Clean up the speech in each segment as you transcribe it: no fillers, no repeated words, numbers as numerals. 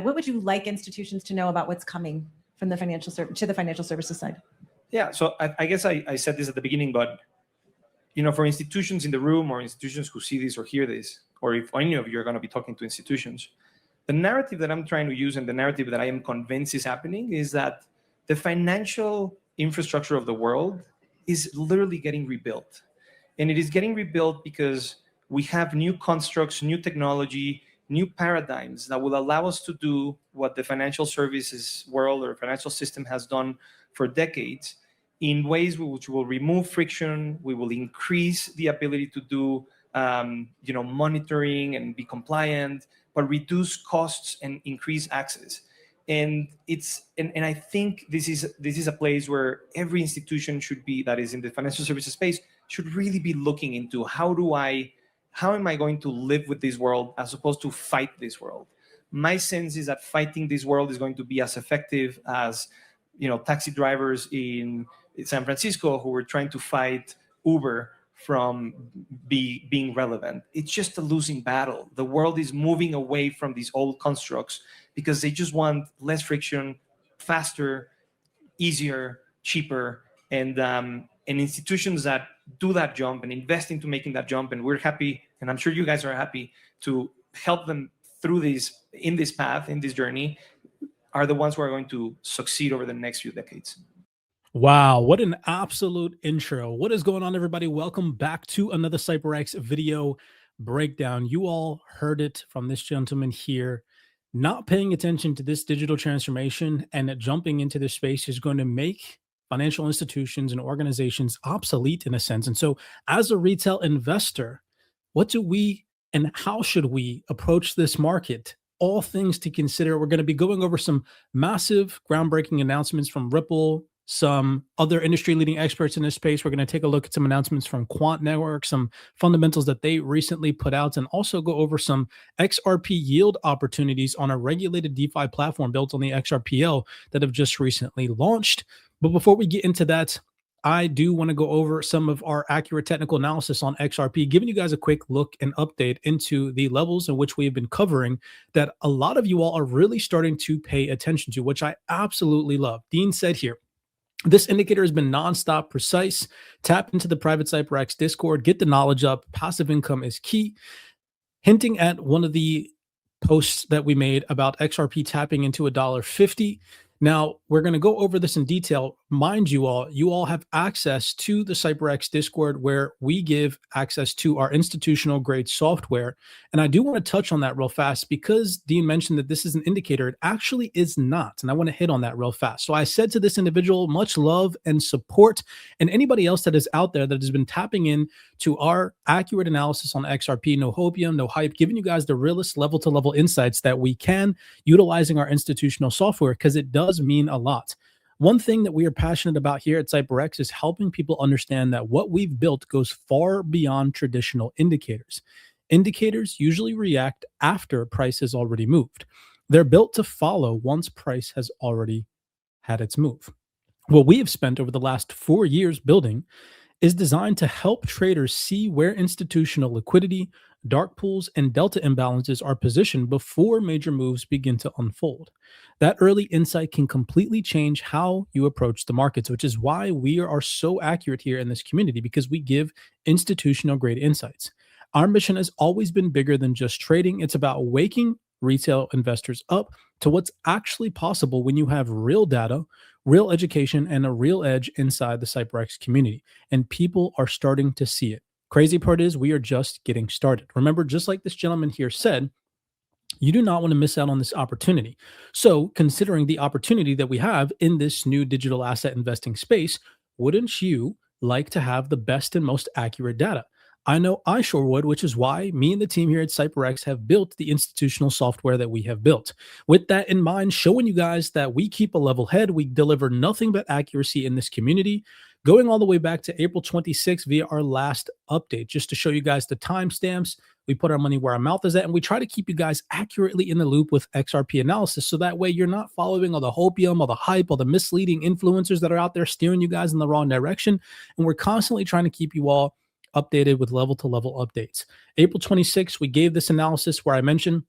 what would you like institutions to know about what's coming from the financial services side? Yeah, so I guess I said this at the beginning, but for institutions in the room or institutions who see this or hear this, or if any of you are going to be talking to institutions, the narrative that I'm trying to use and the narrative that I am convinced is happening is that the financial infrastructure of the world is literally getting rebuilt. And it is getting rebuilt because we have new constructs, new technology, new paradigms that will allow us to do what the financial services world or financial system has done for decades in ways which will remove friction. We will increase the ability to do monitoring and be compliant, but reduce costs and increase access. And I think this is a place where every institution should be, that is in the financial services space, should really be looking into how am I going to live with this world as opposed to fight this world. My sense is that fighting this world is going to be as effective as taxi drivers in San Francisco who were trying to fight Uber from being relevant. It's just a losing battle. The world is moving away from these old constructs because they just want less friction, faster, easier, cheaper, and institutions that do that jump and invest into making that jump. And we're happy, and I'm sure you guys are happy to help them through in this path, in this journey, are the ones who are going to succeed over the next few decades. Wow, what an absolute intro. What is going on, everybody? Welcome back to another CYPRX video breakdown. You all heard it from this gentleman here. Not paying attention to this digital transformation and jumping into this space is going to make financial institutions and organizations obsolete in a sense. And so as a retail investor, what do we and how should we approach this market? All things to consider. We're going to be going over some massive groundbreaking announcements from Ripple, some other industry-leading experts in this space. We're going to take a look at some announcements from QUANT Network, some fundamentals that they recently put out, and also go over some XRP yield opportunities on a regulated DeFi platform built on the XRPL that have just recently launched. But before we get into that, I do want to go over some of our accurate technical analysis on XRP, giving you guys a quick look and update into the levels in which we have been covering that a lot of you all are really starting to pay attention to, which I absolutely love. Dean said here, this indicator has been nonstop precise. Tap into the private CYPRX Discord, get the knowledge up. Passive income is key. Hinting at one of the posts that we made about XRP tapping into $1.50. Now, we're going to go over this in detail. Mind you all have access to the CYPRX Discord where we give access to our institutional grade software. And I do want to touch on that real fast because Dean mentioned that this is an indicator. It actually is not. And I want to hit on that real fast. So I said to this individual, much love and support. And anybody else that is out there that has been tapping in to our accurate analysis on XRP, no hopium, no hype, giving you guys the realest level to level insights that we can utilizing our institutional software because it does mean a lot. One thing that we are passionate about here at CYPRX is helping people understand that what we've built goes far beyond traditional indicators. Indicators usually react after price has already moved. They're built to follow once price has already had its move. What we have spent over the last 4 years building is designed to help traders see where institutional liquidity, dark pools, and delta imbalances are positioned before major moves begin to unfold. That early insight can completely change how you approach the markets, which is why we are so accurate here in this community, because we give institutional grade insights. Our mission has always been bigger than just trading. It's about waking retail investors up to what's actually possible when you have real data, real education, and a real edge inside the CYPRX community. And people are starting to see it. Crazy part is we are just getting started. Remember, just like this gentleman here said, you do not want to miss out on this opportunity. So considering the opportunity that we have in this new digital asset investing space, wouldn't you like to have the best and most accurate data? I know I sure would, which is why me and the team here at CYPRX have built the institutional software that we have built. With that in mind, showing you guys that we keep a level head, we deliver nothing but accuracy in this community, going all the way back to April 26th via our last update, just to show you guys the timestamps. We put our money where our mouth is at, and we try to keep you guys accurately in the loop with XRP analysis. So that way you're not following all the hopium, all the hype, all the misleading influencers that are out there steering you guys in the wrong direction. And we're constantly trying to keep you all updated with level to level updates. April 26th, we gave this analysis where I mentioned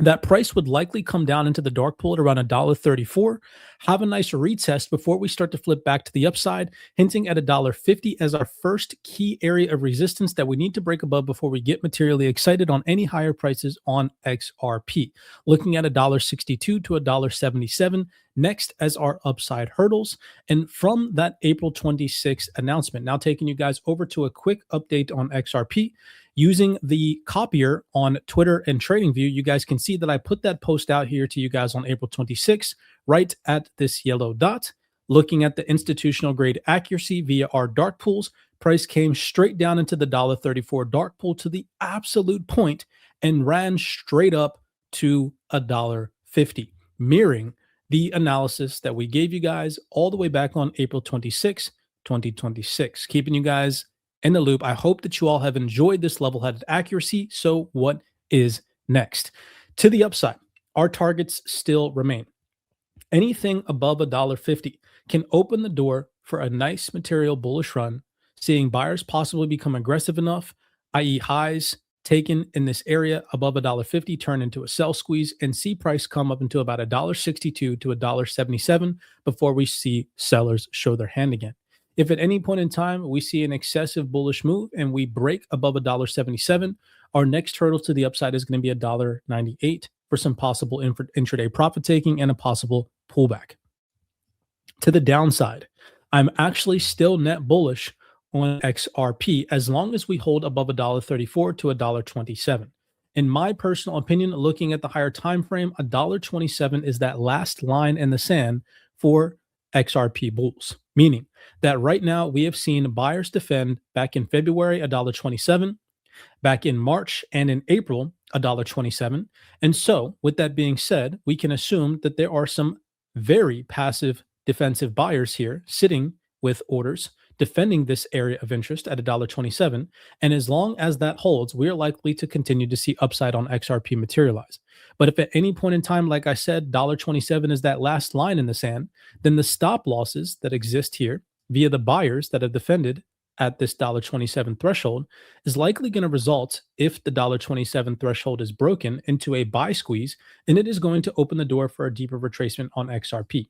that price would likely come down into the dark pool at around $1.34, have a nice retest before we start to flip back to the upside, hinting at $1.50 as our first key area of resistance that we need to break above before we get materially excited on any higher prices on XRP. Looking at $1.62 to $1.77 next as our upside hurdles. And from that April 26th announcement, now taking you guys over to a quick update on XRP. Using the copier on Twitter and TradingView, you guys can see that I put that post out here to you guys on April 26th, right at this yellow dot. Looking at the institutional grade accuracy via our dark pools, price came straight down into the $1.34 dark pool to the absolute point and ran straight up to $1.50, mirroring the analysis that we gave you guys all the way back on April 26, 2026. Keeping you guys in the loop. I hope that you all have enjoyed this level-headed accuracy. So what is next? To the upside, our targets still remain. Anything above $1.50 can open the door for a nice material bullish run, seeing buyers possibly become aggressive enough, i.e. highs taken in this area above $1.50 turn into a sell squeeze and see price come up into about $1.62 to $1.77 before we see sellers show their hand again. If at any point in time we see an excessive bullish move and we break above $1.77, our next hurdle to the upside is going to be $1.98 for some possible intraday profit taking and a possible pullback. To the downside, I'm actually still net bullish on XRP as long as we hold above $1.34 to $1.27. In my personal opinion, looking at the higher time frame, $1.27 is that last line in the sand for XRP bulls, meaning that right now we have seen buyers defend back in February $1.27, back in March and in April $1.27. And so with that being said, we can assume that there are some very passive defensive buyers here sitting with orders defending this area of interest at $1.27. And as long as that holds, we're likely to continue to see upside on XRP materialize. But if at any point in time, like I said, $1.27 is that last line in the sand, then the stop losses that exist here via the buyers that have defended at this $1.27 threshold is likely going to result, if the $1.27 threshold is broken, into a buy squeeze, and it is going to open the door for a deeper retracement on XRP.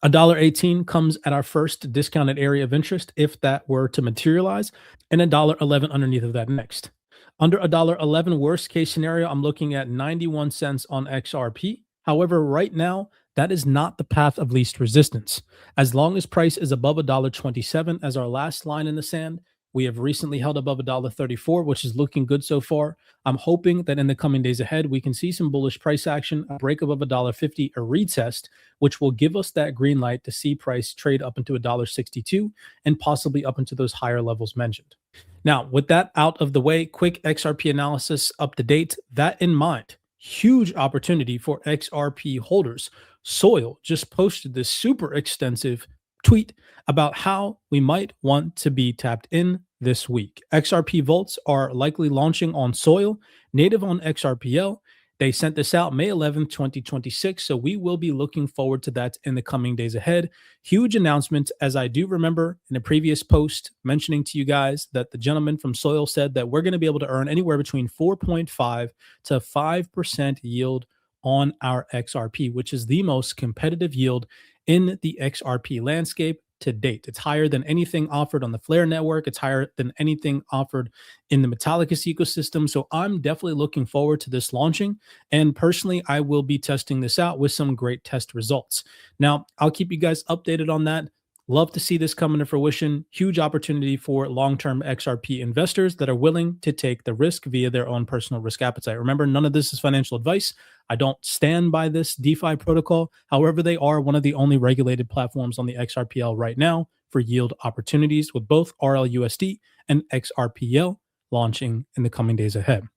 $1.18 comes at our first discounted area of interest if that were to materialize, and $1.11 underneath of that next. Under $1.11 worst case scenario, I'm looking at 91 cents on XRP. However, right now, that is not the path of least resistance. As long as price is above $1.27 as our last line in the sand, we have recently held above $1.34, which is looking good so far. I'm hoping that in the coming days ahead, we can see some bullish price action, a break above $1.50, a retest, which will give us that green light to see price trade up into $1.62 and possibly up into those higher levels mentioned. Now, with that out of the way, quick XRP analysis up to date. That in mind, huge opportunity for XRP holders. Soil just posted this super extensive tweet about how we might want to be tapped in this week. XRP vaults are likely launching on Soil, native on XRPL. They sent this out May 11th, 2026. So we will be looking forward to that in the coming days ahead. Huge announcement, as I do remember in a previous post mentioning to you guys that the gentleman from Soil said that we're going to be able to earn anywhere between 4.5 to 5% yield on our XRP, which is the most competitive yield in the XRP landscape to date. It's higher than anything offered on the Flare network. It's higher than anything offered in the Metallicus ecosystem. So I'm definitely looking forward to this launching. And personally, I will be testing this out with some great test results. Now, I'll keep you guys updated on that. Love to see this come into fruition. Huge opportunity for long-term XRP investors that are willing to take the risk via their own personal risk appetite. Remember, none of this is financial advice. I don't stand by this DeFi protocol. However, they are one of the only regulated platforms on the XRPL right now for yield opportunities, with both RLUSD and XRPL launching in the coming days ahead.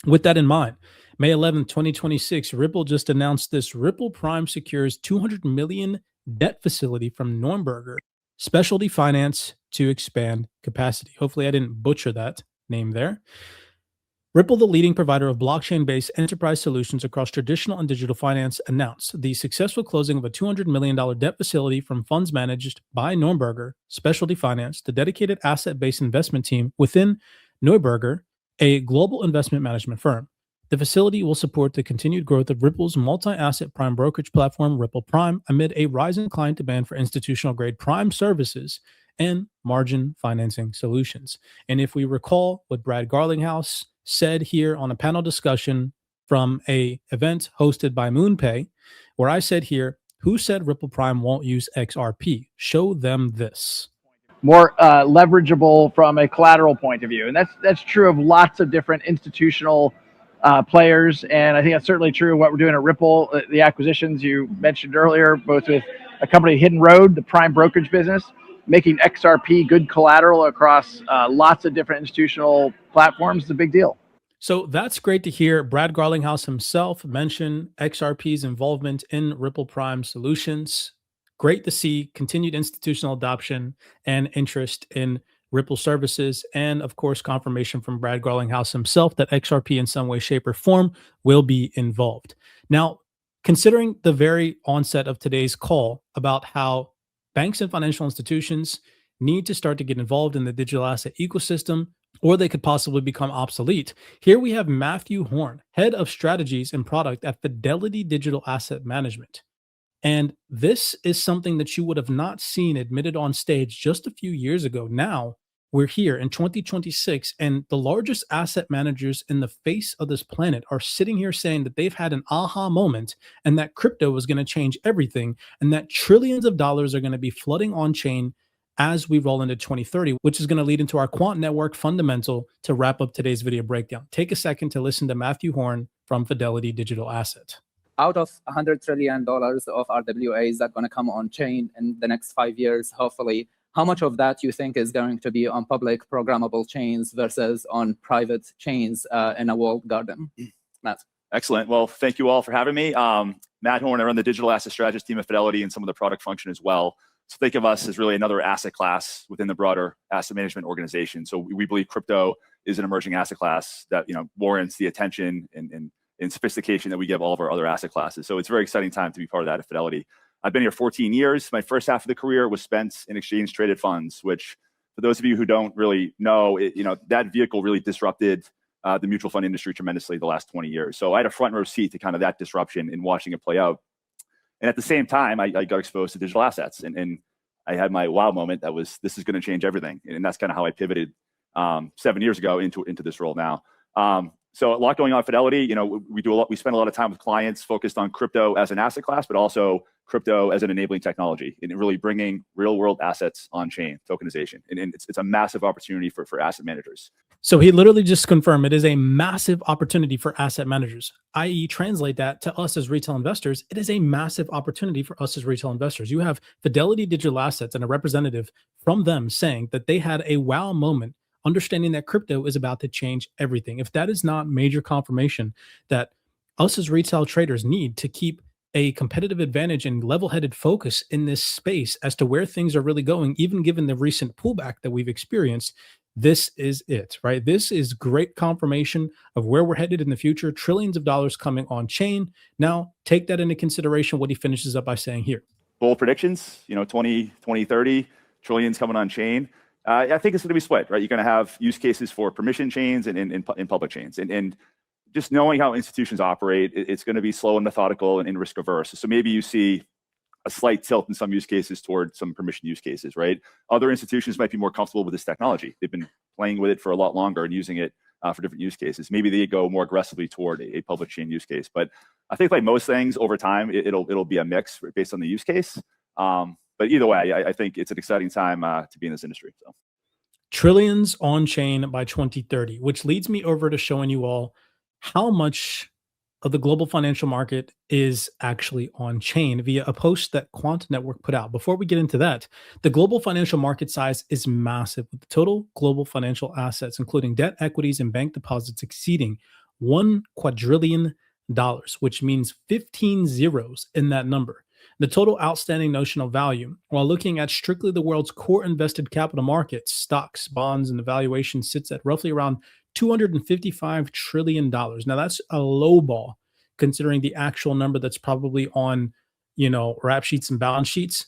With that in mind, May 11th, 2026, Ripple just announced this. Ripple Prime secures $200 million debt facility from Neuberger Specialty Finance to expand capacity. Hopefully I didn't butcher that name there. Ripple, the leading provider of blockchain-based enterprise solutions across traditional and digital finance, announced the successful closing of a $200 million debt facility from funds managed by Neuberger Specialty Finance, the dedicated asset-based investment team within Neuberger, a global investment management firm. The facility will support the continued growth of Ripple's multi-asset prime brokerage platform, Ripple Prime, amid a rising client demand for institutional-grade prime services and margin financing solutions. And if we recall what Brad Garlinghouse said here on a panel discussion from a event hosted by MoonPay, where I said here, who said Ripple Prime won't use XRP? Show them this. More leverageable from a collateral point of view. And that's true of lots of different institutional players. And I think that's certainly true of what we're doing at Ripple. The acquisitions you mentioned earlier, both with a company, Hidden Road, the prime brokerage business, making XRP good collateral across lots of different institutional platforms is a big deal. So that's great to hear. Brad Garlinghouse himself mention XRP's involvement in Ripple Prime solutions. Great to see continued institutional adoption and interest in Ripple services, and of course, confirmation from Brad Garlinghouse himself that XRP in some way, shape, or form will be involved. Now, considering the very onset of today's call about how banks and financial institutions need to start to get involved in the digital asset ecosystem, or they could possibly become obsolete. Here we have Matthew Horn, head of strategies and product at Fidelity Digital Asset Management. And this is something that you would have not seen admitted on stage just a few years ago. Now we're here in 2026, and the largest asset managers in the face of this planet are sitting here saying that they've had an aha moment and that crypto is going to change everything, and that trillions of dollars are going to be flooding on chain as we roll into 2030, which is going to lead into our quant network fundamental to wrap up today's video breakdown. Take a second to listen to Matthew Horn from Fidelity Digital Asset. Out of $100 trillion of RWAs that are going to come on chain in the next 5 years, hopefully, how much of that you think is going to be on public programmable chains versus on private chains in a walled garden? Matt. Excellent. Well, thank you all for having me. Matt Horn, I run the digital asset strategist team at Fidelity and some of the product function as well. So think of us as really another asset class within the broader asset management organization. So we believe crypto is an emerging asset class that warrants the attention and sophistication that we give all of our other asset classes. So it's a very exciting time to be part of that at Fidelity. I've been here 14 years. My first half of the career was spent in exchange traded funds, which for those of you who don't really know, that vehicle really disrupted the mutual fund industry tremendously the last 20 years. So I had a front row seat to kind of that disruption and watching it play out. And at the same time, I got exposed to digital assets, and I had my wow moment that was, this is going to change everything. And that's kind of how I pivoted 7 years ago into this role now. So a lot going on at Fidelity. We spend a lot of time with clients focused on crypto as an asset class, but also crypto as an enabling technology, and really bringing real world assets on chain, tokenization. And it's a massive opportunity for asset managers. So he literally just confirmed it is a massive opportunity for asset managers, i.e. translate that to us as retail investors. It is a massive opportunity for us as retail investors. You have Fidelity Digital Assets and a representative from them saying that they had a wow moment, understanding that crypto is about to change everything. If that is not major confirmation that us as retail traders need to keep a competitive advantage and level-headed focus in this space as to where things are really going, even given the recent pullback that we've experienced, this is it, right? This is great confirmation of where we're headed in the future. Trillions of dollars coming on chain. Now, take that into consideration, what he finishes up by saying here. Bold predictions, 2030, trillions coming on chain. I think it's going to be split, right? You're going to have use cases for permission chains and in public chains. And just knowing how institutions operate, it's going to be slow and methodical and risk averse. So maybe you see a slight tilt in some use cases toward some permission use cases, right? Other institutions might be more comfortable with this technology. They've been playing with it for a lot longer and using it for different use cases. Maybe they go more aggressively toward a public chain use case. But I think like most things over time, it'll be a mix based on the use case. But either way, I think it's an exciting time to be in this industry. So. Trillions on chain by 2030, which leads me over to showing you all how much of the global financial market is actually on chain via a post that Quant Network put out. Before we get into that, the global financial market size is massive, with the total global financial assets, including debt, equities, and bank deposits, exceeding $1 quadrillion, which means 15 zeros in that number. The total outstanding notional value, while looking at strictly the world's core invested capital markets, stocks, bonds, and the valuation sits at roughly around $255 trillion. Now that's a low ball considering the actual number that's probably on, rap sheets and balance sheets.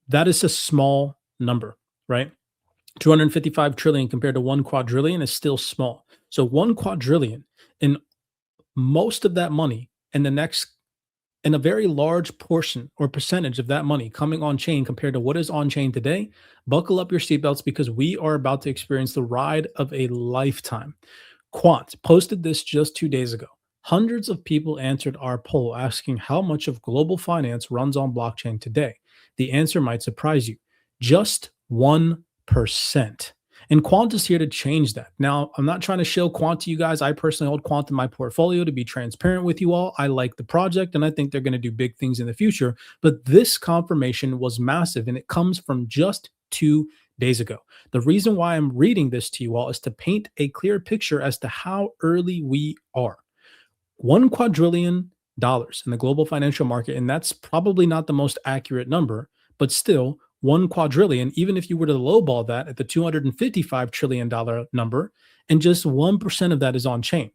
That is a small number, right? 255 trillion compared to 1 quadrillion is still small. So 1 quadrillion in most of that money and a very large portion or percentage of that money coming on chain compared to what is on chain today, buckle up your seatbelts because we are about to experience the ride of a lifetime. Quant posted this just 2 days ago. Hundreds of people answered our poll asking how much of global finance runs on blockchain today. The answer might surprise you. Just 1%. And Quant is here to change that. Now, I'm not trying to shill Quant to you guys. I personally hold Quant in my portfolio to be transparent with you all. I like the project and I think they're going to do big things in the future. But this confirmation was massive and it comes from just 2 days ago. The reason why I'm reading this to you all is to paint a clear picture as to how early we are. $1 quadrillion in the global financial market, and that's probably not the most accurate number, but still 1 quadrillion, even if you were to lowball that at the $255 trillion number, and just 1% of that is on chain.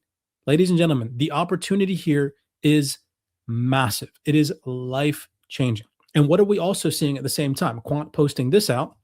Ladies and gentlemen, the opportunity here is massive. It is life changing. And what are we also seeing at the same time? Quant posting this out.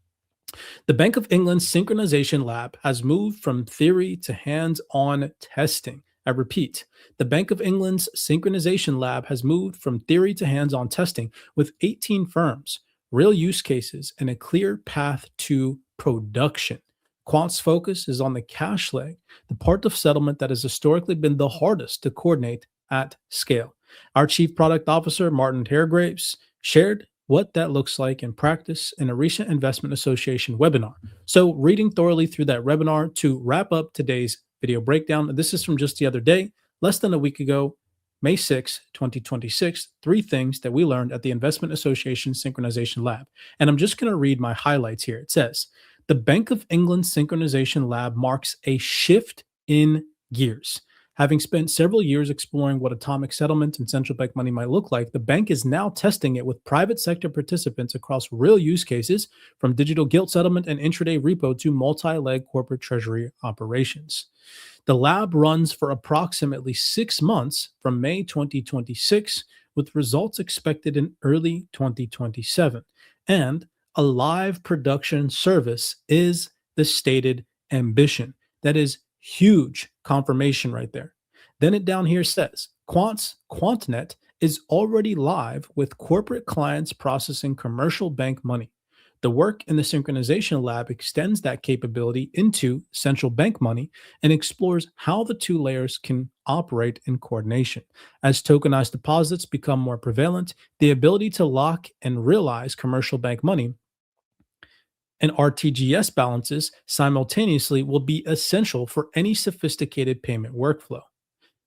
The Bank of England's synchronization lab has moved from theory to hands-on testing. I repeat, the Bank of England's synchronization lab has moved from theory to hands-on testing with 18 firms, real use cases, and a clear path to production. Quant's focus is on the cash leg, the part of settlement that has historically been the hardest to coordinate at scale. Our Chief Product Officer, Martin Haregraves, shared what that looks like in practice in a recent Investment Association webinar. So reading thoroughly through that webinar to wrap up today's video breakdown. This is from just the other day, less than a week ago, May 6, 2026, 3 things that we learned at the Investment Association Synchronization Lab. And I'm just going to read my highlights here. It says, the Bank of England Synchronization Lab marks a shift in gears. Having spent several years exploring what atomic settlement and central bank money might look like, the bank is now testing it with private sector participants across real use cases, from digital gilt settlement and intraday repo to multi-leg corporate treasury operations. The lab runs for approximately 6 months from May 2026, with results expected in early 2027. And a live production service is the stated ambition. That is huge confirmation right there. Then it down here says, Quant's QuantNet is already live with corporate clients processing commercial bank money. The work in the synchronization lab extends that capability into central bank money and explores how the 2 layers can operate in coordination. As tokenized deposits become more prevalent, the ability to lock and realize commercial bank money and RTGS balances simultaneously will be essential for any sophisticated payment workflow.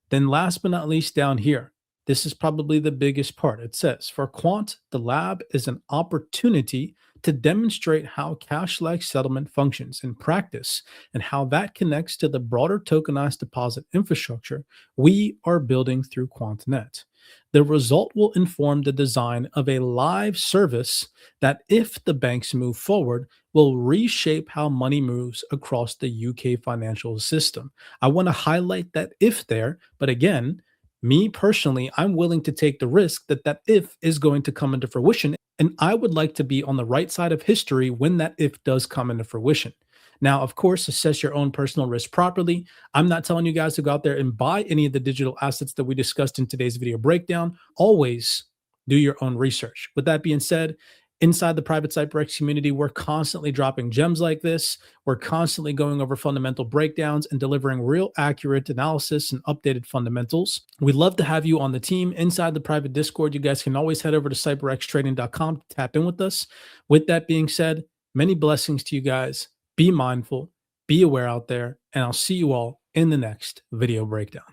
Then last but not least down here, this is probably the biggest part. It says, for Quant, the lab is an opportunity to demonstrate how cash-like settlement functions in practice and how that connects to the broader tokenized deposit infrastructure we are building through QuantNet. The result will inform the design of a live service that, if the banks move forward, will reshape how money moves across the UK financial system. I want to highlight that if there, but again, me personally, I'm willing to take the risk that that if is going to come into fruition, and I would like to be on the right side of history when that if does come into fruition. Now, of course, assess your own personal risk properly. I'm not telling you guys to go out there and buy any of the digital assets that we discussed in today's video breakdown. Always do your own research. With that being said, inside the private CYPRX community, we're constantly dropping gems like this. We're constantly going over fundamental breakdowns and delivering real accurate analysis and updated fundamentals. We'd love to have you on the team inside the private Discord. You guys can always head over to cyprxtrading.com to tap in with us. With that being said, many blessings to you guys. Be mindful, be aware out there, and I'll see you all in the next video breakdown.